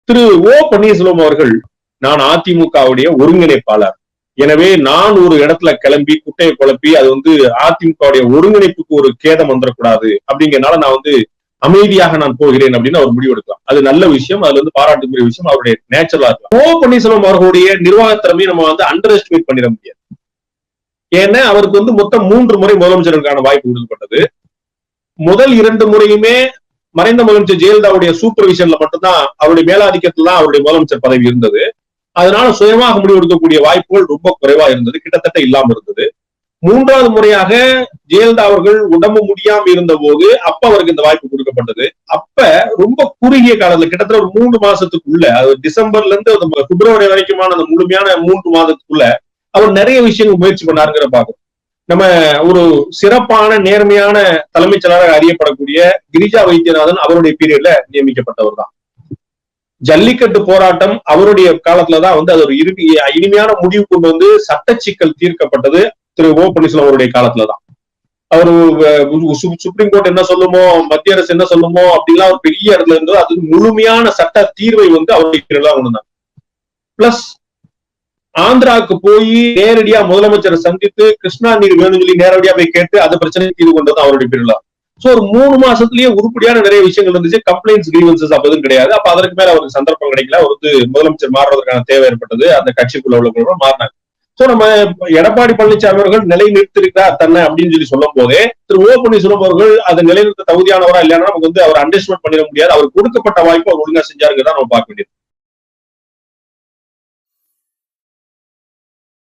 திரு ஓ பன்னீர்செல்வம் அவர்கள், நான் அதிமுகவுடைய ஒருங்கிணைப்பாளர், எனவே நான் ஒரு இடத்துல கிளம்பி குட்டையை குழப்பி அது அதிமுகவுடைய ஒருங்கிணைப்புக்கு ஒரு கேதம் வந்துடக்கூடாது அப்படிங்கறனால நான் அமைதியாக நான் போகிறேன் அப்படின்னு அவர் முடிவெடுக்கலாம். அது நல்ல விஷயம், அதுல பாராட்டுக்குரிய விஷயம், அவருடைய நேச்சுரலா இருக்கலாம். ஓ பன்னீர்செல்வம் அவர்களுடைய நிர்வாக திறமையை நம்ம அண்டர் எஸ்டிமேட் பண்ணிட முடியாது. ஏன்னா அவருக்கு மொத்தம் 3 முறை முதலமைச்சருக்கான வாய்ப்பு கொடுக்கப்பட்டது. முதல் 2 முறையுமே மறைந்த முதலமைச்சர் ஜெயலலிதாவுடைய சூப்பர்விஷன்ல மட்டும்தான், அவருடைய மேலாதிக்கத்துல தான் அவருடைய முதலமைச்சர் பதவி இருந்தது. அதனால சுயமாக முடிவெடுக்கக்கூடிய வாய்ப்புகள் ரொம்ப குறைவா இருந்தது, கிட்டத்தட்ட இல்லாம இருந்தது. 3வது முறையாக ஜெயலலிதா அவர்கள் உடம்பு முடியாம இருந்த போது அப்ப அவருக்கு இந்த வாய்ப்பு கொடுக்கப்பட்டது. அப்ப ரொம்ப குறுகிய காலத்துல, கிட்டத்தட்ட ஒரு 3 மாசத்துக்குள்ள, அது டிசம்பர்ல இருந்து பிப்ரவரி வரைக்குமான அந்த முழுமையான 3 மாதத்துக்குள்ள அவர் நிறைய விஷயங்கள் முயற்சி பண்ணாருங்கிற பாக்குறோம். நம்ம ஒரு சிறப்பான நேர்மையான தலைமைச் செயலாளராக அறியப்படக்கூடிய கிரிஜா வைத்தியநாதன் அவருடைய பீரியட்ல நியமிக்கப்பட்டவர் தான். ஜல்லிக்கட்டு போராட்டம் அவருடைய காலத்துலதான் அது ஒரு இனிமையான முடிவு கொண்டு சட்ட சிக்கல் தீர்க்கப்பட்டது திரு ஓ பன்னீர்செல்வம் அவருடைய காலத்துலதான். அவரு சுப்ரீம் கோர்ட் என்ன சொல்லுமோ, மத்திய அரசு என்ன சொல்லுமோ அப்படிலாம் ஒரு பெரிய இடத்துல இருந்தது. அது முழுமையான சட்ட தீர்வை அவருடைய கொண்டு. பிளஸ் ஆந்திராவுக்கு போய் நேரடியா முதலமைச்சரை சந்தித்து கிருஷ்ணா நீர் வேணும்னு சொல்லி நேரடியா போய் கேட்டு அந்த பிரச்சனையை தீர்வு கொண்டது அவருடைய பீரியட்ல. சோ ஒரு 3 மாசத்துலயே உருப்படியான நிறைய விஷயங்கள் இருந்துச்சு. கம்ப்ளைண்ட்ஸ், கிரீவன்சஸ் அப்பதும் கிடையாது. அப்ப அதற்கு மேல அவருக்கு சந்தர்ப்பம் கிடைக்கல. முதலமைச்சர் மாறுவதற்கான தேவை ஏற்பட்டது. அந்த கட்சிக்குள்ள உள்ளவர்கள் மாறினாங்க. சோ நம்ம எடப்பாடி பழனிசாமி அவர்கள் நிலைநிறுத்திருக்கிறார் தன்னை அப்படின்னு சொல்லி சொல்லும் போதே திரு ஓ பன்னீர்செல்வம் அவர்கள் அதை நிலைநிறுத்த தகுதியானவரா இல்லைன்னா நமக்கு அவர் அண்டர்ஸ்டிமேட் பண்ணிட முடியாது. அவர் கொடுக்கப்பட்ட வாய்ப்பு அவர் ஒழுங்கா செஞ்சாருங்கிறதா நம்ம பார்க்க வேண்டியது.